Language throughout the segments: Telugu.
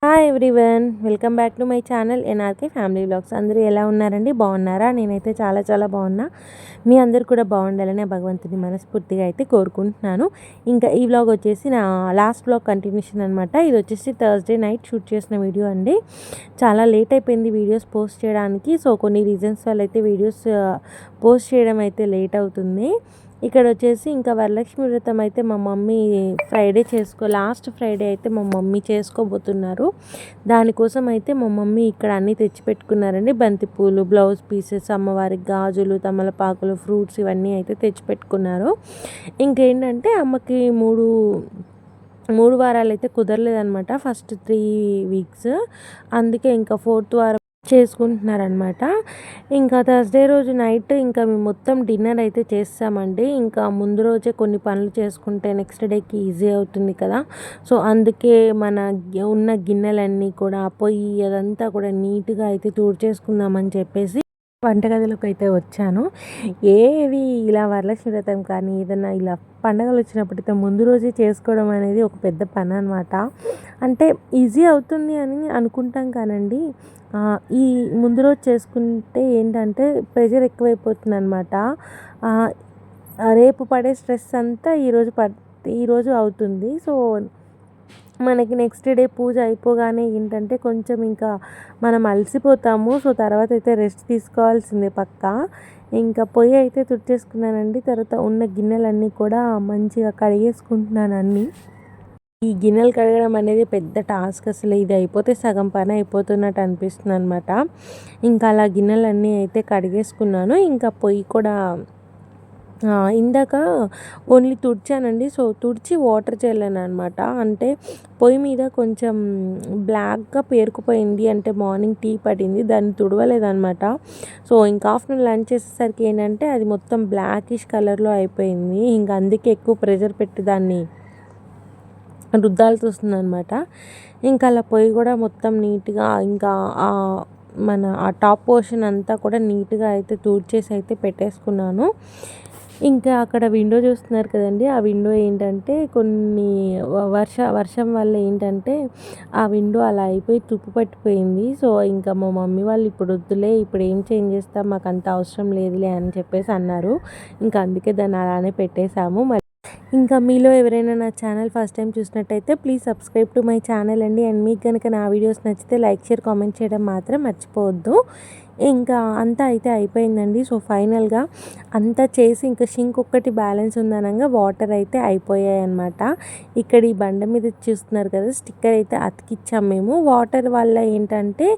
Hi everyone, welcome back to my channel NRK family vlogs. అందరూ ఎలా ఉన్నారండి? బాగున్నారా? నేనైతే చాలా చాలా బాగున్నా. మీ అందరు కూడా బాగుండాలని భగవంతుని మనస్ఫూర్తిగా అయితే కోరుకుంటున్నాను. ఇంకా ఈ వ్లాగ్ వచ్చేసి నా లాస్ట్ వ్లాగ్ కంటిన్యూషన్ అనమాట. ఇది వచ్చేసి థర్స్డే నైట్ షూట్ చేసిన వీడియో అండి. చాలా లేట్ అయిపోయింది వీడియోస్ పోస్ట్ చేయడానికి. సో కొన్ని రీజన్స్ వల్ల అయితే వీడియోస్ పోస్ట్ చేయడం అయితే లేట్ అవుతుంది. ఇక్కడ వచ్చేసి ఇంకా వరలక్ష్మి వ్రతం అయితే మా మమ్మీ లాస్ట్ ఫ్రైడే అయితే మా మమ్మీ చేసుకోబోతున్నారు. దానికోసం అయితే మా మమ్మీ ఇక్కడ అన్నీ తెచ్చిపెట్టుకున్నారండి. బంతిపూలు, బ్లౌజ్ పీసెస్, అమ్మవారికి గాజులు, తమలపాకులు, ఫ్రూట్స్ ఇవన్నీ అయితే తెచ్చిపెట్టుకున్నారు. ఇంకేంటంటే అమ్మకి మూడు వారాలు అయితే కుదరలేదనమాట. ఫస్ట్ 3 వీక్స్, అందుకే ఇంకా 4th వారం చేసుకుంటున్నారనమాట. ఇంకా థర్స్డే రోజు నైట్ ఇంకా మేము మొత్తం డిన్నర్ అయితే చేస్తామండి. ఇంకా ముందు రోజే కొన్ని పనులు చేసుకుంటే నెక్స్ట్ డేకి ఈజీ అవుతుంది కదా. సో అందుకే మన ఉన్న గిన్నెలన్నీ కూడా పొయ్యి అదంతా కూడా నీట్గా అయితే చేసుకుందామని చెప్పేసి వంటగదిలోకి అయితే వచ్చాను. ఏది ఇలా వరలక్ష్మి వ్రతం కానీ ఏదైనా ఇలా పండగలు వచ్చినప్పటికీ ముందు రోజే చేసుకోవడం అనేది ఒక పెద్ద పని అనమాట. అంటే ఈజీ అవుతుంది అని అనుకుంటాం కానండి, ఈ ముందు రోజు చేసుకుంటే ఏంటంటే ప్రెషర్ ఎక్కువైపోతుంది అనమాట. రేపు పడే స్ట్రెస్ అంతా ఈరోజు అవుతుంది. సో మనకి నెక్స్ట్ డే పూజ అయిపోగానే ఏంటంటే కొంచెం ఇంకా మనం అలసిపోతాము. సో తర్వాత అయితే రెస్ట్ తీసుకోవాల్సిందే పక్కా. ఇంకా పొయ్యి అయితే తుడిచేసుకున్నానండి. తర్వాత ఉన్న గిన్నెలన్నీ కూడా మంచిగా కడిగేసుకుంటున్నాను అన్నీ. ఈ గిన్నెలు కడగడం అనేది పెద్ద టాస్క్. అసలు ఇది అయిపోతే సగం పని అయిపోతున్నట్టు అనిపిస్తుంది అనమాట. ఇంకా అలా గిన్నెలన్నీ అయితే కడిగేసుకున్నాను. ఇంకా పొయ్యి కూడా ఇందాక ఓన్లీ తుడిచానండి. సో తుడిచి వాటర్ చల్లాను అనమాట. అంటే పొయ్యి మీద కొంచెం బ్లాక్గా పేరుకుపోయింది, అంటే మార్నింగ్ టీ పడింది, దాన్ని తుడవలేదనమాట. సో ఇంకా ఆఫ్టర్నూన్ లంచ్ చేసేసరికి ఏంటంటే అది మొత్తం బ్లాకిష్ కలర్లో అయిపోయింది. ఇంకా అందుకే ఎక్కువ ప్రెషర్ పెట్టి దాన్ని రుద్దాల్సి వస్తుంది అనమాట. ఇంకా అలా పొయ్యి కూడా మొత్తం నీట్గా ఇంకా మన టాప్ పోర్షన్ అంతా కూడా నీట్గా అయితే తుడిచేసి అయితే పెట్టేసుకున్నాను. ఇంకా అక్కడ విండో చూస్తున్నారు కదండి, ఆ విండో ఏంటంటే కొన్ని వర్షం వల్ల ఏంటంటే ఆ విండో అలా అయిపోయి తుప్పు పట్టిపోయింది. సో ఇంకా మా మమ్మీ వాళ్ళు ఇప్పుడు వద్దులే, ఇప్పుడు ఏం చేంజ్ చేస్తాం, మాకు అంత అవసరం లేదులే అని చెప్పేసి అన్నారు. ఇంకా అందుకే దాన్ని అలానే పెట్టేశాము. ఇంకా మీలో ఎవరైనా నా ఛానల్ ఫస్ట్ టైం చూసినట్టయితే please subscribe to my channel అండి. అండ్ మీకు కనుక నా వీడియోస్ నచ్చితే లైక్, షేర్, కామెంట్ చేయడం మాత్రం మర్చిపోవద్దు. ఇంకా అంతా అయితే అయిపోయిందండి. సో ఫైనల్గా అంతా చేసి ఇంకా షింక్ ఒక్కటి బ్యాలెన్స్ ఉందనగా వాటర్ అయితే అయిపోయాయి అనమాట. ఇక్కడ ఈ బండ మీద చూస్తున్నారు కదా, స్టిక్కర్ అయితే అతికిచ్చాం మేము. వాటర్ వల్ల ఏంటంటే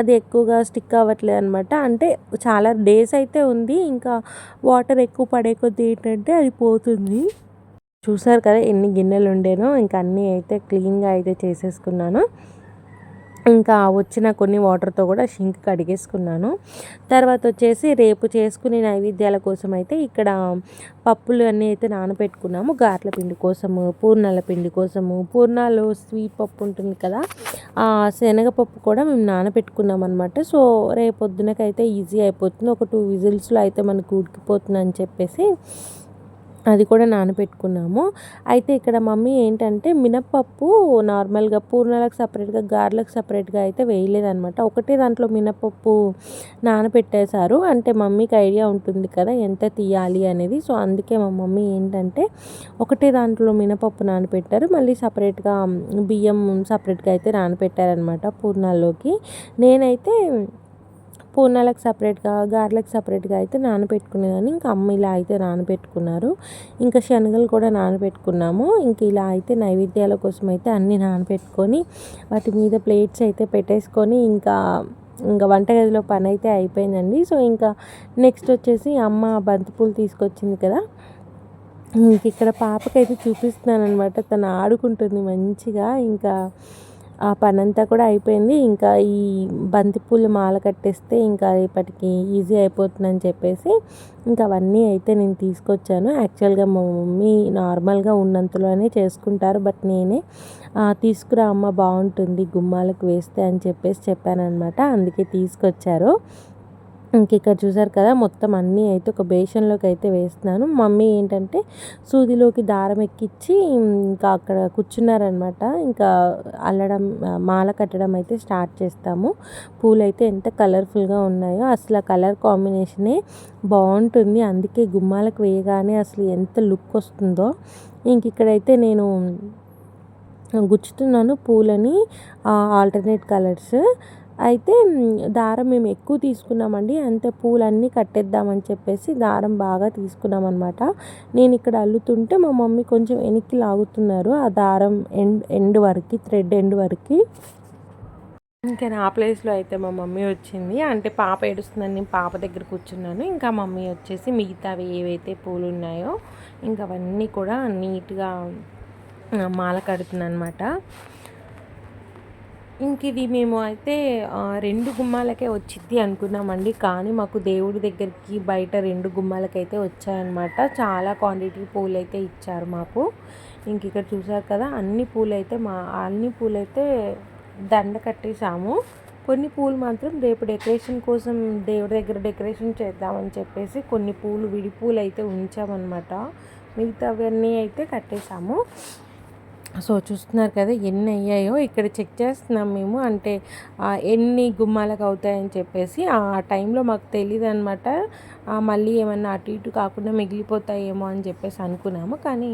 అది ఎక్కువగా స్టిక్ అవ్వట్లేదు అనమాట. అంటే చాలా డేస్ అయితే ఉంది, ఇంకా వాటర్ ఎక్కువ పడే కొద్దీ ఏంటంటే అది పోతుంది. చూసారు కదా ఎన్ని గిన్నెలు ఉండేనో. ఇంకా అన్నీ అయితే క్లీన్గా అయితే చేసేసుకున్నాను. ఇంకా వచ్చిన కొన్ని వాటర్తో కూడా షింక్ కడిగేసుకున్నాను. తర్వాత వచ్చేసి రేపు చేసుకునే నైవేద్యాల కోసం అయితే ఇక్కడ పప్పులు అన్నీ అయితే నానబెట్టుకున్నాము. గారెల పిండి కోసము, పూర్ణాల పిండి కోసము. పూర్ణాలు స్వీట్ పప్పు ఉంటుంది కదా, ఆ శనగపప్పు కూడా మేము నానబెట్టుకున్నాం అనమాట. సో రేపొద్దునకైతే ఈజీ అయిపోతుంది. ఒక 2 విజిల్స్లో అయితే మనకు ఉడికిపోతుంది అని చెప్పేసి అది కూడా నానబెట్టుకున్నాము. అయితే ఇక్కడ మమ్మీ ఏంటంటే మినప్పప్పు నార్మల్గా పూర్ణాలకు సపరేట్గా, గారెలకు సపరేట్గా అయితే వేయలేదనమాట. ఒకటే దాంట్లో మినప్పప్పు నానబెట్టేశారు. అంటే మమ్మీకి ఐడియా ఉంటుంది కదా ఎంత తీయాలి అనేది. సో అందుకే మా మమ్మీ ఏంటంటే ఒకటే దాంట్లో మినపప్పు నానబెట్టారు, మళ్ళీ సపరేట్గా బియ్యం సపరేట్గా అయితే నానబెట్టారనమాట పూర్ణాల్లోకి. నేనైతే పూర్ణాలకు సపరేట్గా, గారెలకు సపరేట్గా అయితే నానబెట్టుకునేదాన్ని. ఇంకా అమ్మ ఇలా అయితే నానబెట్టుకున్నారు. ఇంకా శనగలు కూడా నానబెట్టుకున్నాము. ఇంక ఇలా అయితే నైవేద్యాల కోసం అయితే అన్నీ నానబెట్టుకొని వాటి మీద ప్లేట్స్ అయితే పెట్టేసుకొని ఇంకా వంటగదిలో పని అయితే అయిపోయిందండి. సో ఇంకా నెక్స్ట్ వచ్చేసి అమ్మ బంతిపూలు తీసుకొచ్చింది కదా, ఇంక ఇక్కడ పాపకైతే చూపిస్తున్నాను అనమాట. తను ఆడుకుంటుంది మంచిగా. ఇంకా ఆ పనంతా కూడా అయిపోయింది. ఇంకా ఈ బంతిపూలు మాల కట్టేస్తే ఇంకా రేపటికి ఈజీ అయిపోతుందని చెప్పేసి ఇంకా అవన్నీ అయితే నేను తీసుకొచ్చాను. యాక్చువల్గా మా మమ్మీ నార్మల్గా ఉన్నంతలోనే చేసుకుంటారు, బట్ నేనే తీసుకురా అమ్మ బాగుంటుంది గుమ్మాలకు వేస్తే అని చెప్పేసి చెప్పానమాట. అందుకే తీసుకొచ్చారు. ఇంక ఇక్కడ చూసారు కదా మొత్తం అన్నీ అయితే ఒక బేషన్లోకి అయితే వేస్తున్నాను. మమ్మీ ఏంటంటే సూదిలోకి దారం ఎక్కించి ఇంకా అక్కడ కూర్చున్నారనమాట. ఇంకా అల్లడం మాల కట్టడం అయితే స్టార్ట్ చేస్తాము. పూలు అయితే ఎంత కలర్ఫుల్గా ఉన్నాయో అసలు ఆ కలర్ కాంబినేషనే బాగుంటుంది. అందుకే గుమ్మాలకు వేయగానే అసలు ఎంత లుక్ వస్తుందో. ఇంక ఇక్కడైతే నేను గుచ్చుతున్నాను పూలని ఆల్టర్నేట్ కలర్స్. అయితే దారం మేము ఎక్కువ తీసుకున్నామండి. అంతే పూలన్నీ కట్టేద్దామని చెప్పేసి దారం బాగా తీసుకున్నామన్నమాట. నేను ఇక్కడ అల్లుతుంటే మా మమ్మీ కొంచెం వెనక్కి లాగుతున్నారు ఆ దారం ఎండ్ వరకు, థ్రెడ్ ఎండ్ వరకు. ఇంకా నా ప్లేస్లో అయితే మా మమ్మీ వచ్చింది. అంటే పాప ఏడుస్తుందని నేను పాప దగ్గర కూర్చున్నాను. ఇంకా మమ్మీ వచ్చేసి మిగతావి ఏవైతే పూలు ఉన్నాయో ఇంకా అవన్నీ కూడా నీట్గా మాల కడుతుంది అనమాట. ఇంక ఇది మేము అయితే 2 గుమ్మాలకే వచ్చిద్ది అనుకున్నామండి. కానీ మాకు దేవుడి దగ్గరికి బయట 2 గుమ్మాలకైతే వచ్చాయన్నమాట. చాలా క్వాంటిటీ పూలైతే ఇచ్చారు మాకు. ఇంక ఇక్కడ చూసారు కదా అన్ని పూలైతే దండ కట్టేసాము. కొన్ని పూలు మాత్రం రేపు డెకరేషన్ కోసం దేవుడి దగ్గర డెకరేషన్ చేద్దామని చెప్పేసి కొన్ని పూలు విడి పూలు అయితే ఉంచామన్నమాట. మిగతావన్నీ అయితే కట్టేసాము. సో చూస్తున్నారు కదా ఎన్ని అయ్యాయో ఇక్కడ చెక్ చేస్తున్నాం మేము. అంటే ఎన్ని గుమ్మాలకు అవుతాయని చెప్పేసి ఆ టైంలో మాకు తెలియదు అనమాట. మళ్ళీ ఏమన్నా అటు ఇటు కాకుండా మిగిలిపోతాయేమో అని చెప్పేసి అనుకున్నాము. కానీ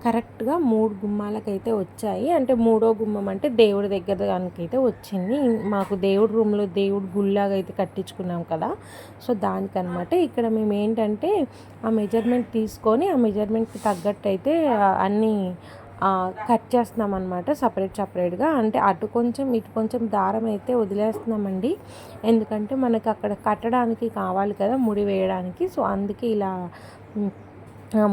కరెక్ట్గా 3 గుమ్మాలకైతే వచ్చాయి. అంటే 3వ గుమ్మం అంటే దేవుడి దగ్గర దానికైతే వచ్చింది. మాకు దేవుడి రూమ్లో దేవుడి గుళ్ళలాగా అయితే కట్టించుకున్నాం కదా, సో దానికనమాట. ఇక్కడ మేము ఏంటంటే ఆ మెజర్మెంట్ తీసుకొని ఆ మెజర్మెంట్కి తగ్గట్టు అయితే అన్నీ కట్ చేస్తున్నాం అనమాట సపరేట్గా. అంటే అటు కొంచెం ఇటు కొంచెం దారం అయితే వదిలేస్తున్నామండి. ఎందుకంటే మనకి అక్కడ కట్టడానికి కావాలి కదా ముడి వేయడానికి. సో అందుకే ఇలా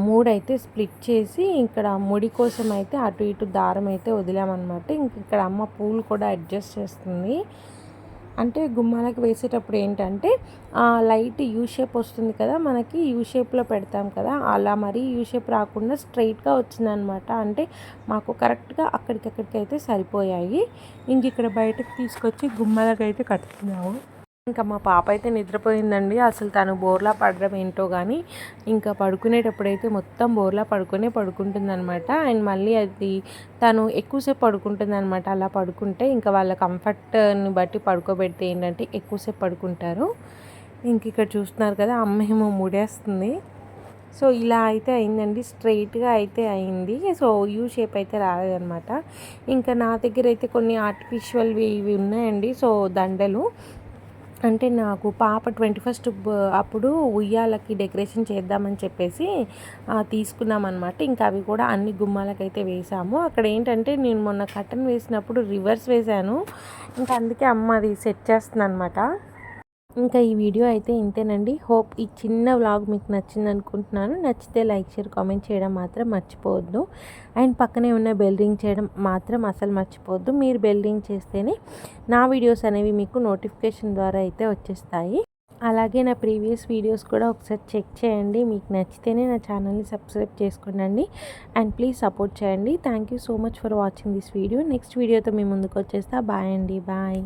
3 అయితే స్ప్లిట్ చేసి ఇక్కడ ముడి కోసం అయితే అటు ఇటు దారం అయితే వదిలామన్నమాట. ఇంక ఇక్కడ అమ్మ పూలు కూడా అడ్జస్ట్ చేస్తుంది. అంటే గుమ్మాలకు వేసేటప్పుడు ఏంటంటే లైట్ యూ షేప్ వస్తుంది కదా, మనకి యూ షేప్లో పెడతాం కదా, అలా మరీ యూ షేప్ రాకుండా స్ట్రైట్గా వచ్చిందనమాట. అంటే మాకు కరెక్ట్గా అక్కడికక్కడికి అయితే సరిపోయాయి. ఇంక ఇక్కడ బయటకు తీసుకొచ్చి గుమ్మాలకు అయితే కట్టుకున్నాము. ఇంకా మా పాప అయితే నిద్రపోయిందండి. అసలు తను బోర్లా పడడం ఏంటో కానీ ఇంకా పడుకునేటప్పుడైతే మొత్తం బోర్లా పడుకుంటుందన్నమాట. అండ్ మళ్ళీ అది తను ఎక్కువసేపు పడుకుంటుందన్నమాట. అలా పడుకుంటే ఇంకా వాళ్ళ కంఫర్ట్ని బట్టి పడుకోబెడితే ఏంటంటే ఎక్కువసేపు పడుకుంటారు. ఇంక ఇక్కడ చూస్తున్నారు కదా అమ్మ ఏమో ముడేస్తుంది. సో ఇలా అయితే అయిందండి, స్ట్రైట్గా అయితే అయింది. సో యూ షేప్ అయితే రాలేదన్నమాట. ఇంకా నా దగ్గర అయితే కొన్ని ఆర్టిఫిషియల్వి ఇవి ఉన్నాయండి. సో దండలు అంటే నాకు పాప 21st అప్పుడు ఉయ్యాలకి డెకరేషన్ చేద్దామని చెప్పేసి తీసుకున్నామన్నమాట. ఇంకా అవి కూడా అన్ని గుమ్మాలకైతే వేసాము. అక్కడ ఏంటంటే నేను మొన్న కర్టన్ వేసినప్పుడు రివర్స్ వేశాను. ఇంకా అందుకే అమ్మ అది సెట్ చేస్తుంది అనమాట. ఇంకా ఈ వీడియో అయితే ఇంతేనండి. హోప్ ఈ చిన్న వ్లాగ్ మీకు నచ్చింది అనుకుంటున్నాను. నచ్చితే లైక్, షేర్, కామెంట్ చేయడం మాత్రం మర్చిపోవద్దు. అండ్ పక్కనే ఉన్న బెల్ రింగ్ చేయడం మాత్రం అసలు మర్చిపోవద్దు. మీరు బెల్ రింగ్ చేస్తేనే నా వీడియోస్ అనేవి మీకు నోటిఫికేషన్ ద్వారా అయితే వచ్చేస్తాయి. అలాగే నా ప్రీవియస్ వీడియోస్ కూడా ఒకసారి చెక్ చేయండి. మీకు నచ్చితేనే నా ఛానల్ని సబ్స్క్రైబ్ చేసుకోండి. అండ్ ప్లీజ్ సపోర్ట్ చేయండి. Thank you so much for watching this video. Next వీడియోతో మీ ముందుకు వచ్చేస్తా. బాయ్ అండి, బాయ్.